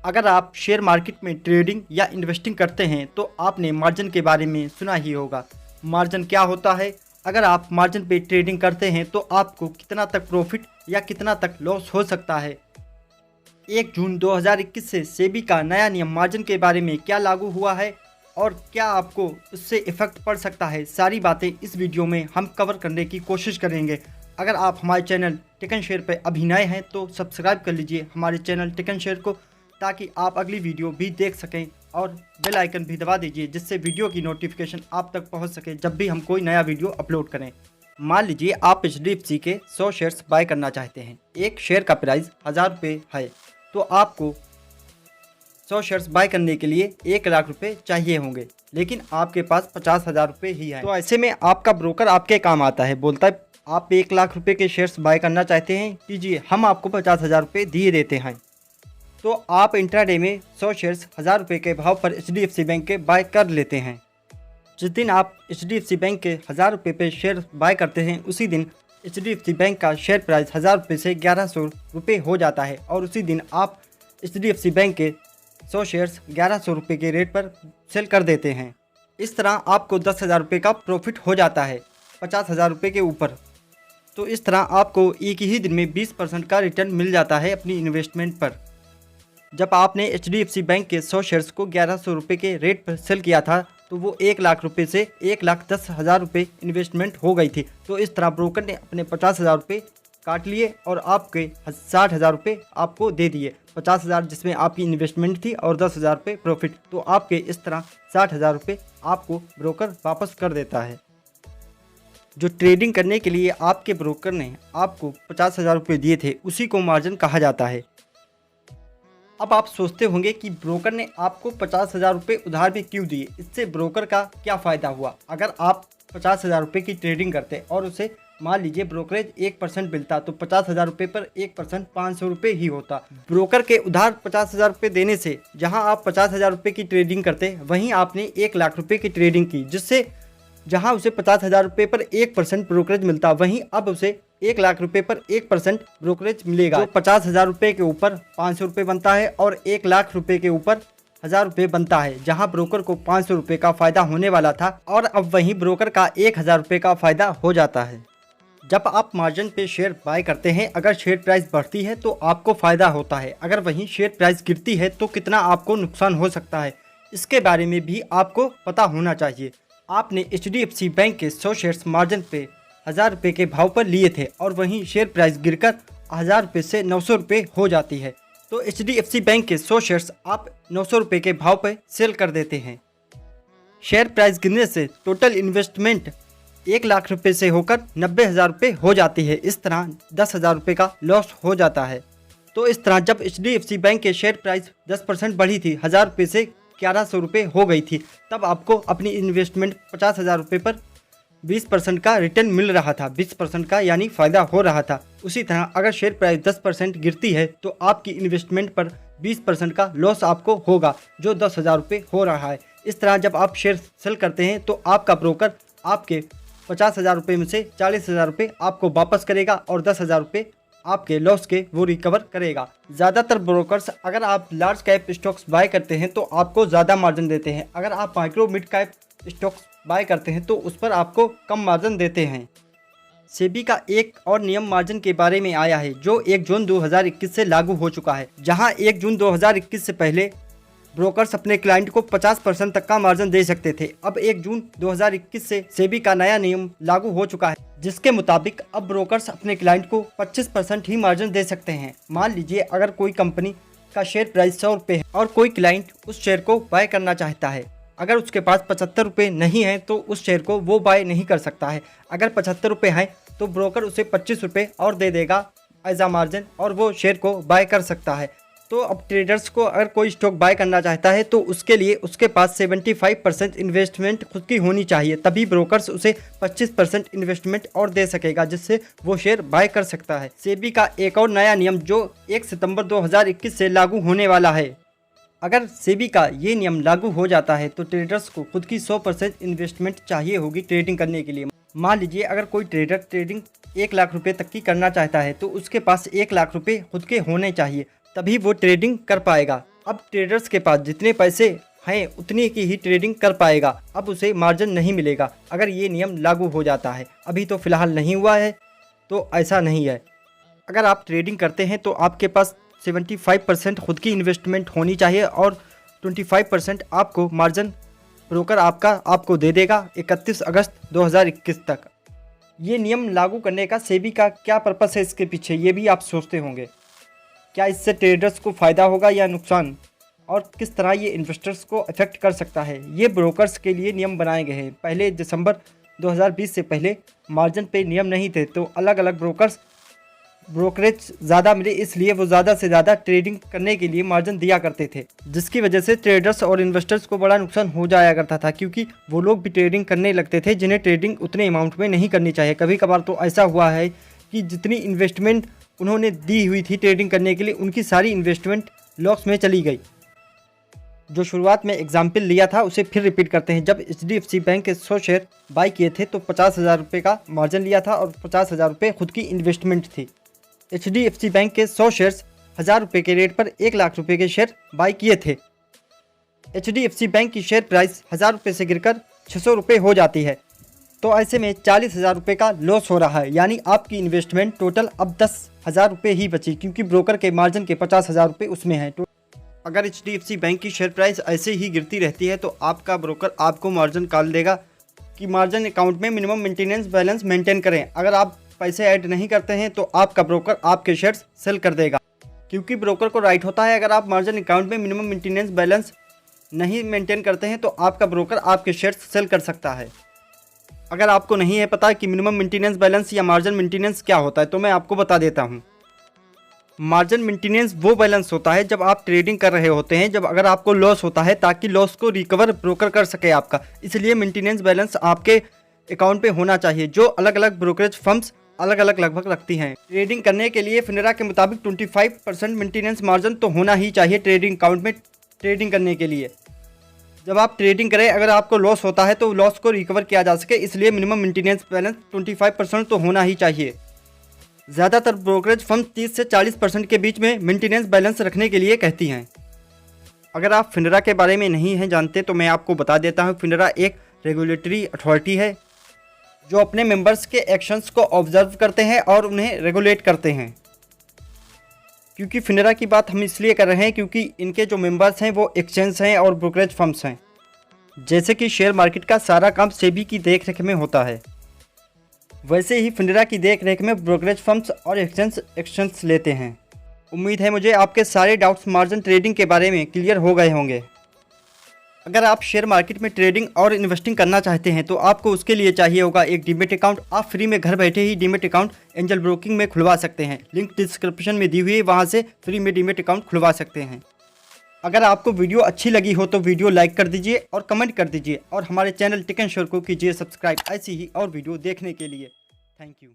अगर आप share market में ट्रेडिंग या इन्वेस्टिंग करते हैं तो आपने मार्जिन के बारे में सुना ही होगा। मार्जिन क्या होता है? अगर आप मार्जिन पे ट्रेडिंग करते हैं तो आपको कितना तक प्रॉफिट या कितना तक लॉस हो सकता है। 1 जून 2021 से सेबी का नया नियम मार्जिन के बारे में क्या लागू हुआ है और क्या आपको उससे इफेक्ट पड़ सकता है, सारी बातें इस वीडियो में हम कवर करने की कोशिश करेंगे। अगर आप हमारे चैनल टेक एंड शेयर पर अभी नए हैं तो सब्सक्राइब कर लीजिए हमारे चैनल टेक एंड शेयर को, ताकि आप अगली वीडियो भी देख सकें और बेल आइकन भी दबा दीजिए जिससे वीडियो की नोटिफिकेशन आप तक पहुंच सके जब भी हम कोई नया वीडियो अपलोड करें। मान लीजिए आप HDFC के 100 शेयर्स बाय करना चाहते हैं। एक शेयर का प्राइस 1000 रुपये है, तो आपको 100 शेयर्स बाय करने के लिए 1 लाख रुपए चाहिए होंगे, लेकिन आपके पास 50,000 रुपये ही है। तो ऐसे में आपका ब्रोकर आपके काम आता है, बोलता है आप 1 लाख रुपए के शेयर्स बाय करना चाहते हैं, कीजिए, हम आपको 50,000 रुपये दिए देते हैं। तो आप इंट्राडे में 100 शेयर्स 1000 रुपये के भाव पर HDFC बैंक के बाय कर लेते हैं। जिस दिन आप HDFC बैंक के 1000 रुपये पे शेयर बाय करते हैं, उसी दिन HDFC बैंक का शेयर प्राइस 1000 रुपये से 1100 रुपये हो जाता है और उसी दिन आप HDFC बैंक के 100 शेयर्स 1100 रुपये के रेट पर सेल कर देते हैं। इस तरह आपको 10,000 रुपये का प्रॉफिट हो जाता है 50,000 रुपये के ऊपर। तो इस तरह आपको एक ही दिन में 20% का रिटर्न मिल जाता है अपनी इन्वेस्टमेंट पर। जब आपने HDFC बैंक के 100 शेयर्स को 1100 रुपये के रेट पर सेल किया था तो वो 1 लाख रुपये से 1,10,000 रुपये इन्वेस्टमेंट हो गई थी। तो इस तरह ब्रोकर ने अपने 50,000 रुपये काट लिए और आपके 60,000 रुपये आपको दे दिए। 50,000 जिसमें आपकी इन्वेस्टमेंट थी और 10,000 रुपये प्रॉफिट। तो आपके इस तरह 60,000 रुपये आपको ब्रोकर वापस कर देता है। जो ट्रेडिंग करने के लिए आपके ब्रोकर ने आपको 50,000 रुपये दिए थे, उसी को मार्जिन कहा जाता है। अब आप सोचते होंगे कि ब्रोकर ने आपको 50,000 रुपये उधार में क्यों दिए, इससे ब्रोकर का क्या फ़ायदा हुआ। अगर आप 50,000 रुपये की ट्रेडिंग करते और उसे मान लीजिए ब्रोकरेज 1% मिलता, तो 50,000 रुपये पर 1% 500 रुपये ही होता। ब्रोकर के उधार 50,000 रुपये देने से जहां आप 50,000 रुपये की ट्रेडिंग करते, वहीं आपने 1 लाख रुपये की ट्रेडिंग की, जिससे जहां उसे 50,000 रुपये पर 1% ब्रोकरेज मिलता, वहीं अब उसे 1 लाख रुपये पर 1% ब्रोकरेज मिलेगा। तो 50,000 रुपये के ऊपर 500 रुपये बनता है और 1 लाख रुपये के ऊपर 1000 रुपये बनता है। जहां ब्रोकर को 500 रुपये का फ़ायदा होने वाला था और अब वहीं ब्रोकर का 1000 रुपये का फ़ायदा हो जाता है। जब आप मार्जिन पे शेयर बाय करते हैं, अगर शेयर प्राइस बढ़ती है तो आपको फ़ायदा होता है, अगर वहीं शेयर प्राइस गिरती है तो कितना आपको नुकसान हो सकता है, इसके बारे में भी आपको पता होना चाहिए। आपने HDFC बैंक के 100 शेयर्स मार्जिन पे 1000 रुपये के भाव पर लिए थे और वहीं शेयर प्राइस गिरकर 1000 रुपये से 900 रुपये हो जाती है। तो HDFC बैंक के 100 शेयर्स आप 900 रुपये के भाव पर सेल कर देते हैं। शेयर प्राइस गिरने से टोटल इन्वेस्टमेंट 1 लाख रुपये से होकर 90,000 रुपये हो जाती है। इस तरह 10,000 रुपये का लॉस हो जाता है। तो इस तरह जब HDFC बैंक के शेयर प्राइस 10% बढ़ी थी, 1000 रुपये से 1100 रुपये हो गई थी, तब आपको अपनी इन्वेस्टमेंट 50,000 रुपये पर 20% का रिटर्न मिल रहा था, 20% का यानी फ़ायदा हो रहा था। उसी तरह अगर शेयर प्राइस 10% गिरती है तो आपकी इन्वेस्टमेंट पर 20% का लॉस आपको होगा, जो 10,000 रुपये हो रहा है। इस तरह जब आप शेयर सेल करते हैं तो आपका ब्रोकर आपके 50,000 रुपये में से 40,000 रुपये आपको वापस करेगा और 10,000 रुपये आपके लॉस के वो रिकवर करेगा। ज़्यादातर ब्रोकर्स अगर आप लार्ज कैप स्टॉक्स बाय करते हैं तो आपको ज़्यादा मार्जिन देते हैं, अगर आप micro mid cap stocks buy करते हैं तो उस पर आपको कम मार्जिन देते हैं। सेबी का एक और नियम मार्जिन के बारे में आया है जो 1 जून 2021 से लागू हो चुका है। जहां 1 जून 2021 से पहले ब्रोकर्स अपने क्लाइंट को 50% तक का मार्जिन दे सकते थे। अब 1 जून 2021 से सेबी का नया नियम लागू हो चुका है, जिसके मुताबिक अब ब्रोकर्स अपने क्लाइंट को 25% ही मार्जिन दे सकते हैं। मान लीजिए अगर कोई कंपनी का शेयर प्राइस 100 रुपये है और कोई क्लाइंट उस शेयर को बाय करना चाहता है, अगर उसके पास 75 रुपये नहीं है तो उस शेयर को वो बाय नहीं कर सकता है। अगर 75 रुपये है तो ब्रोकर उसे 25 रुपये और दे देगा एज आ मार्जिन और वो शेयर को बाय कर सकता है। तो अब ट्रेडर्स को अगर कोई स्टॉक बाय करना चाहता है तो उसके लिए उसके पास 75% इन्वेस्टमेंट खुद की होनी चाहिए, तभी ब्रोकर्स उसे 25% इन्वेस्टमेंट और दे सकेगा, जिससे वो शेयर बाय कर सकता है। सेबी का एक और नया नियम जो 1 सितंबर 2021 से लागू होने वाला है, अगर सेबी का ये नियम लागू हो जाता है तो ट्रेडर्स को खुद की 100% इन्वेस्टमेंट चाहिए होगी ट्रेडिंग करने के लिए। मान लीजिए अगर कोई ट्रेडर ट्रेडिंग 1 लाख रुपये तक की करना चाहता है तो उसके पास 1 लाख रुपये खुद के होने चाहिए, तभी वो ट्रेडिंग कर पाएगा। अब ट्रेडर्स के पास जितने पैसे हैं उतनी की ही ट्रेडिंग कर पाएगा, अब उसे मार्जिन नहीं मिलेगा अगर ये नियम लागू हो जाता है। अभी तो फ़िलहाल नहीं हुआ है, तो ऐसा नहीं है। अगर आप ट्रेडिंग करते हैं तो आपके पास 75% खुद की इन्वेस्टमेंट होनी चाहिए और 25% आपको मार्जिन ब्रोकर आपको दे देगा 31 अगस्त 2021 तक। ये नियम लागू करने का सेबी का क्या पर्पस है इसके पीछे, ये भी आप सोचते होंगे। क्या इससे ट्रेडर्स को फ़ायदा होगा या नुकसान, और किस तरह ये इन्वेस्टर्स को अफेक्ट कर सकता है। ये ब्रोकर्स के लिए नियम बनाए गए हैं। पहले दिसंबर 2020 से पहले मार्जिन पे नियम नहीं थे, तो अलग अलग ब्रोकरेज ज़्यादा मिले, इसलिए वो ज़्यादा से ज़्यादा ट्रेडिंग करने के लिए मार्जिन दिया करते थे, जिसकी वजह से ट्रेडर्स और इन्वेस्टर्स को बड़ा नुकसान हो जाया करता था, क्योंकि वो लोग भी ट्रेडिंग करने लगते थे जिन्हें ट्रेडिंग उतने अमाउंट में नहीं करनी चाहिए। कभी कभार तो ऐसा हुआ है कि जितनी इन्वेस्टमेंट उन्होंने दी हुई थी ट्रेडिंग करने के लिए, उनकी सारी इन्वेस्टमेंट लॉस में चली गई। जो शुरुआत में एग्जाम्पल लिया था उसे फिर रिपीट करते हैं। जब HDFC बैंक के 100 शेयर बाई किए थे तो 50,000 रुपये का मार्जिन लिया था और 50,000 रुपये खुद की इन्वेस्टमेंट थी। HDFC बैंक के 100 शेयर्स 1000 रुपये के रेट पर 1 लाख रुपये के शेयर बाई किए थे। HDFC बैंक की शेयर प्राइस 1000 रुपये से गिरकर 600 रुपये हो जाती है, तो ऐसे में 40,000 रुपये का लॉस हो रहा है। यानी आपकी इन्वेस्टमेंट टोटल अब 10,000 रुपये ही बची, क्योंकि ब्रोकर के मार्जिन के 50,000 रुपये उसमें हैं। अगर HDFC बैंक की शेयर प्राइस ऐसे ही गिरती रहती है तो आपका ब्रोकर आपको मार्जिन कॉल देगा कि मार्जिन अकाउंट में मिनिमम मेंटेनेंस बैलेंस मेंटेन करें। अगर आप पैसे ऐड नहीं करते हैं तो आपका ब्रोकर आपके शेयर्स सेल कर देगा, क्योंकि ब्रोकर को राइट होता है, अगर आप मार्जिन अकाउंट में मिनिमम मेंटेनेंस बैलेंस नहीं मेंटेन करते हैं तो आपका ब्रोकर आपके शेयर्स सेल कर सकता है। अगर आपको नहीं है पता कि मिनिमम मेंटेनेंस बैलेंस या मार्जिन मेंटेनेंस क्या होता है, तो मैं आपको बता देता हूँ। मार्जिन मेंटेनेंस वो बैलेंस होता है जब आप ट्रेडिंग कर रहे होते हैं, जब अगर आपको लॉस होता है, ताकि लॉस को रिकवर ब्रोकर कर सके आपका। इसलिए मेंटेनेंस बैलेंस आपके अकाउंट पे होना चाहिए, जो अलग अलग ब्रोकरेज फर्म्स अलग अलग लगभग रखती हैं। ट्रेडिंग करने के लिए फिनरा के मुताबिक 25% मेंटेनेंस मार्जिन तो होना ही चाहिए ट्रेडिंग अकाउंट में। ट्रेडिंग करने के लिए जब आप ट्रेडिंग करें, अगर आपको लॉस होता है तो लॉस को रिकवर किया जा सके, इसलिए मिनिमम मेंटेनेंस बैलेंस 25% तो होना ही चाहिए। ज़्यादातर ब्रोकरेज फर्म 30 से 40% के बीच में मेंटेनेंस बैलेंस रखने के लिए कहती हैं। अगर आप फिनरा के बारे में नहीं हैं जानते तो मैं आपको बता देता हूं। फिनरा एक रेगुलेटरी अथॉरिटी है जो अपने मेंबर्स के एक्शंस को ऑब्जर्व करते हैं और उन्हें रेगुलेट करते हैं। क्योंकि फिनरा की बात हम इसलिए कर रहे हैं क्योंकि इनके जो मेंबर्स हैं वो एक्सचेंज हैं और ब्रोकरेज फर्म्स हैं। जैसे कि शेयर मार्केट का सारा काम सेबी की देख रेख में होता है, वैसे ही फिनरा की देख रेख में ब्रोकरेज फर्म्स और एक्सचेंज लेते हैं। उम्मीद है मुझे आपके सारे डाउट्स मार्जिन ट्रेडिंग के बारे में क्लियर हो गए होंगे। अगर आप शेयर मार्केट में ट्रेडिंग और इन्वेस्टिंग करना चाहते हैं तो आपको उसके लिए चाहिए होगा एक डीमेट अकाउंट। आप फ्री में घर बैठे ही डीमेट अकाउंट एंजल ब्रोकिंग में खुलवा सकते हैं। लिंक डिस्क्रिप्शन में दी हुई है, वहाँ से फ्री में डीमेट अकाउंट खुलवा सकते हैं। अगर आपको वीडियो अच्छी लगी हो तो वीडियो लाइक कर दीजिए और कमेंट कर दीजिए, और हमारे चैनल टेक एंड श्योर को कीजिए सब्सक्राइब ऐसी ही और वीडियो देखने के लिए। Thank you.